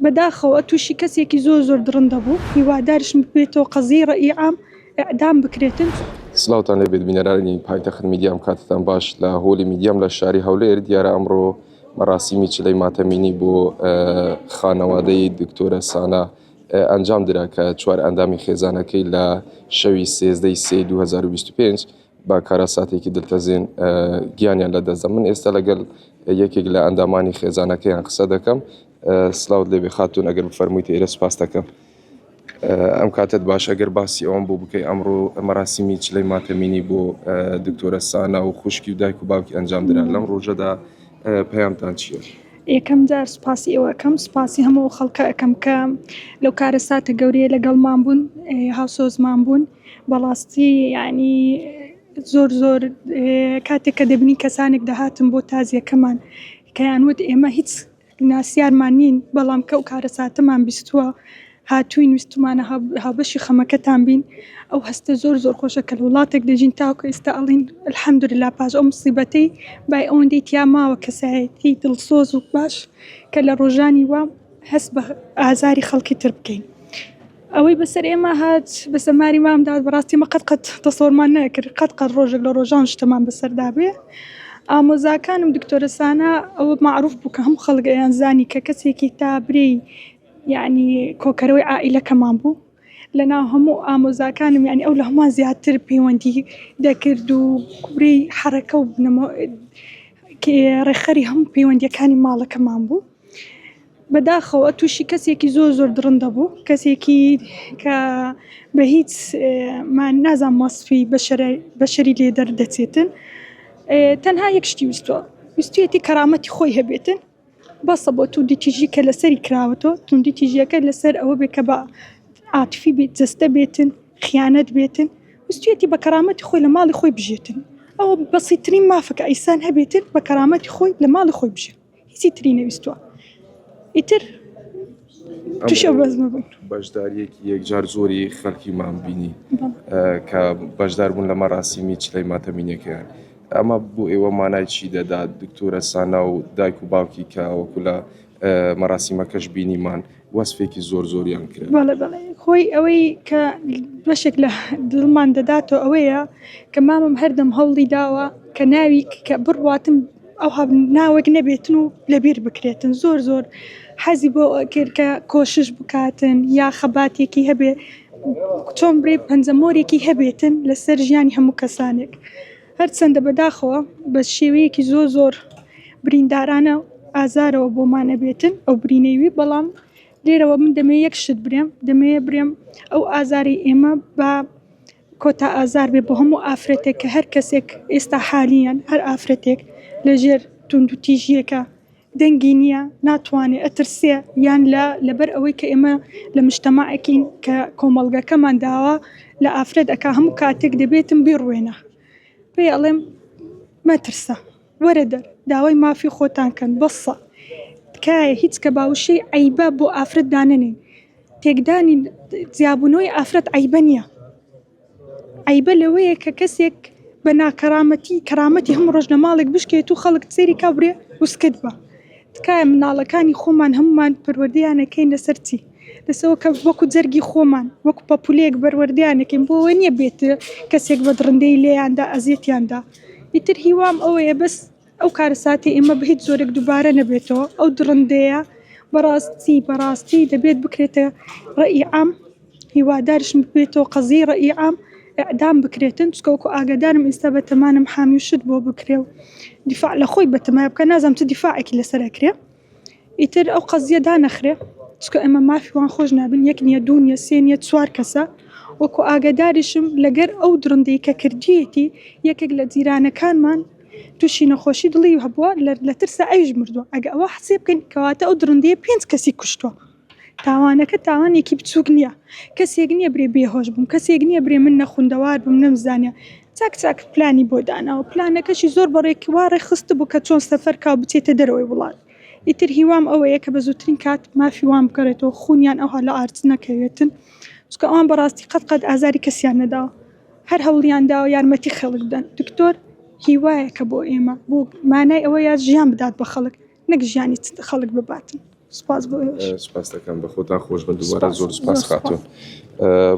بەداخەوە تووشی کەسێکی زۆر درڕندە بوو، هیوادارشم ببێتەوە قەزیی ڕەئی عام ئەعدام بکرێتن. سلااوتان لێبێت بینەرانی پایتەخت میدیام، کاتتان باش. لە هۆلی میدیام لە شاری هەولێر دیارە ئەمڕۆ مەراسیمی چلەی ماتەمینی بۆ خانەوادەی دکتۆرە سانا ئەنجام درا کە چوار ئەندامی خێزانەکەی لە شەوی 13/3/2025 با کارە ساتێکی دڵتەزین گیانیان لە دەستدا. من ئێستا لەگەڵ یەکێک لە ئەندامانی خێزانەکەیان قسە دەکەم. سلااوت لێبێ خاتون، ئەگەر بفەرموویت ئێرە سوپاس دەکەم. ئەم کاتت باش ئەگەر باسی ئەوم بۆ بکەی ئەمڕۆ مەراسیمی چلەی ماتەمینی بۆ دکتۆرە سانا و خوشکی و دایک و باوکی ئەنجام درا. لەم ڕۆژەدا پەیامتان چییە؟ یەکەم جار سوپاسی ئێوەکەم، سوپاسی هەموو خەڵکە ئەەکەم کە لەو کارە ساتە گەورەیە لەگەڵمان بوون، هاوسۆزمان بوون. بەڕاستی یعنی زۆر کاتێک کە دەبینی کەسانێک دەهاتن بۆ تازیەکەمان کە یانوت ئێمە هیچ ناسیارمان نین، بەڵام کە ئەو کارە ساتەمان بیستووە هاتووین ویستمانە هاوبەشی خەمەکەتان بین. ئەو هەستە زۆر خۆشە کە وڵاتێک دەژین تاوکە ئێستا ئەڵین الحەمدوللا پاش ئەو مصیبەتەی بای ئەوەندەی تیا ماوە کەسایەتی دڵسۆز و باش کە لە ڕۆژانی وا هەست بە ئازاری خەڵکی تر بکەین. ئەوەی بەسەر ئێمە هات بە سەماری مامدا بەڕاستی مە قەت تەسەوڕمان نەکرد، قەت ڕۆژێک لە ڕۆژان شتەمان بەسەردا بێ. ئامۆزاکانم دکتۆرە سانا ئەوە معروف بوو کە هەموو خەڵک ئەیان زانی کە کەسێکی تا برێی یعنی کۆکەرەوەی عائیلەکەمان بوو. لەناو هەموو ئامۆزاکانم یعنی ئەو لە هەمووان زیاتر پەیوەندی دەکرد و کوبرەی حەرەکە و ڕێخەری هەموو پەیوەندیەکانی ماڵەکەمان بوو. بەداخەوە تووشی کەسێکی زۆر درڕندە بوو، کەسێکی کە بە هیچ نازان مەسفی بەشەری لێ دەردەچێتن. تەنها یەک شتی ویستویەتی کەرامەتی خۆی هەبێتن، بەسە بۆ توندیتیژی کە لەسەری کراوەتەوە، توندیتیژیەکە لەسەر ئەوە بێ کە بە عاتفی بێت، جەستە بێتن، خیانەت بێتن، ویستویەتی بە کەرامەتی خۆی لە ماڵی خۆی بژێتن. ئەوە بەسیترین مافەکە ئەیسان هەبێتن بە کەرامەتی خۆی لە ماڵی خۆی بژێت، هیچی تری نەویستووە. ئیتر تووشە بەزمە بوون. بەشداریەکی یەکجار زۆری خەڵکیمان بینی کە بەشدار بوون لە مەراسیمی چلەی ماتەمینەکەیان. ئەمە بۆ ئێوە مانای چی دەدا دکتۆرە سانا و دایک و باوکی کە وەکو لە مەراسیمەکەش بینیمان وەسفێکی زۆریان کرد؟ بەڵێ خۆی ئەوەی کە بەشێک لە دڵمان دەداتەوە ئەوەیە کە مامەم هەردەم هەوڵی داوە کە ناوی کە بڕواتم ئەو ناوەک نەبێتن و لەبیر بکرێتن. زۆر حەزی بۆ کرد کە کۆشش بکاتن یا خەباتێکی هەبێ چۆن برێ پەنجەمۆرێکی هەبێتن لەسەر ژیانی هەموو کەسانێک. هەرچەندە بەداخەوە بە شێوەیەکی زۆر بریندارانە ئازارەوە بۆمانە بێتن ئەو برینەوی، بەڵام لێرەوە من دەمێ یەک شت برێم ئەو ئازاری ئێمە بە کۆتا ئازار بێ بۆ هەموو ئافرەتێک کە هەر کەسێک ئێستا حالیان هەر ئافرەتێک لەژێر توندوتیژیەکە دەنگی نییە، ناتوانێت ئەترسێ یان لەبەر ئەوەی کە ئێمە لە مجتەماعێکین کە کۆمەڵگەکەمان داوە لە ئافرەت ئەکا هەموو کاتێک دەبێتم بیڕوێنە. پێ ئەڵێم مەترسە، وەرە دەر داوای مافی خۆتان کەن، بەسە تکایە هیچ کە باوشەی عیبە بۆ ئافرەت دانەنین. تێکدانی جیابوونەوەی ئافرەت عیبە نییە، عیبە لەوەیە کە کەسێک بە کەرامەتی هەموو ڕۆژ لە ماڵێک بشکێت و خەڵک سێری کابرێ وسکت بە. تکایە مناڵەکانی خۆمان هەمومان پەروەردەیانەکەین لەسەر چی؟ لەسەوە کە وەکو جەرگی خۆمان وەکو پەپولەیەک بەروەردەیانەکەین، بۆەوە نییە بێت کەسێک بە درڕندەی لێیاندا ئەزیەتیاندا. ئیتر هیوام ئەوەیە بەس ئەو کارە ساتی ئێمە بە هیچ زۆرێک دووبارە نەبێتەوە. ئەو درڕندەیە بەڕاستی دەبێت بکرێتە ڕەئی عام، هیوادارشم ببێتەوە قەزیی ڕەئی عام ئەعدام بکرێتن، چکەوەکو ئاگادارم ئێستا بەتەمانم حامی و شت بۆ بکرێ و دیفاع لە خۆی بەتەمای بکە، نازانم چ دیفاعێکی لەسەر ئەکرێ. ئیتر ئەو قەزیە دانەخرێ، چکە ئێمە مافیوان خۆش نابن، یەک نییە، دوو نییە، سێ نییە، چوار کەسە. وەکو ئاگاداریشم لەگەر ئەو درڕندەی کە کردیەتی یەکێک لە جیرانەکانمان تووشی نەخۆشی دڵی هەبووە لە ترسە ئەویش مردووە. ئەگە ئەوە حسێ بکەین کەواتە ئەو درڕندەیە 5 کەسی کوشتووە. تاوانەکە تاوانێکی بچووک نییە، کەسێک نییە برێ بێهۆش بووم، کەسێک نییە برێ من نەخوندەوار بووم نەمزانە چاک پلانی بۆ داناوە، پلانەکەشی زۆر بەڕێکی وا ڕێخست بوو کە چۆن سەفەر کا بچێتە دەرەوەی وڵات. ئیتر هیوام ئەوەیە کە بە زووترین کات مافی وان بکەرێتەوە، خونیان ئەوها لە ئارچ نەکەوێتن، چکە ئەوان بەڕاستی قەت ئازاری کەسیان نەداوە، هەر هەوڵیان داوە یارمەتی خەڵک بدەن. دکتۆر هیوایە کە بۆ ئێمە بۆ مانای ئەوە یا ژیان بدات بە خەڵک، نەک ژیانی خەڵک بباتن. سپاس بۆ ئێوەش. سپاس دەکەم بە خۆتان خۆش بن دووبارە سپاس. زۆر سپاس زۆر خاتون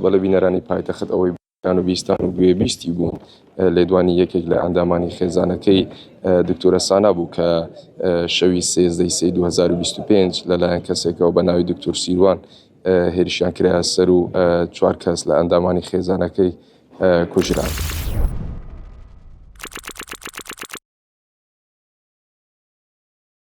بەڵێ بینەرانی پایتەخت ئەوەی کان و بیستان و گوێبیستی بوون لێدوانی یەکێک لە ئەندامانی خێزانەکەی دکتۆرە سانا بوو کە شەوی 13 2025 لەلایەن کەسێکەوە بە ناوی دکتۆر سیروان هێرشیان کرا سەر و 4 کەس لە ئەندامانی خێزانەکەی کوژران.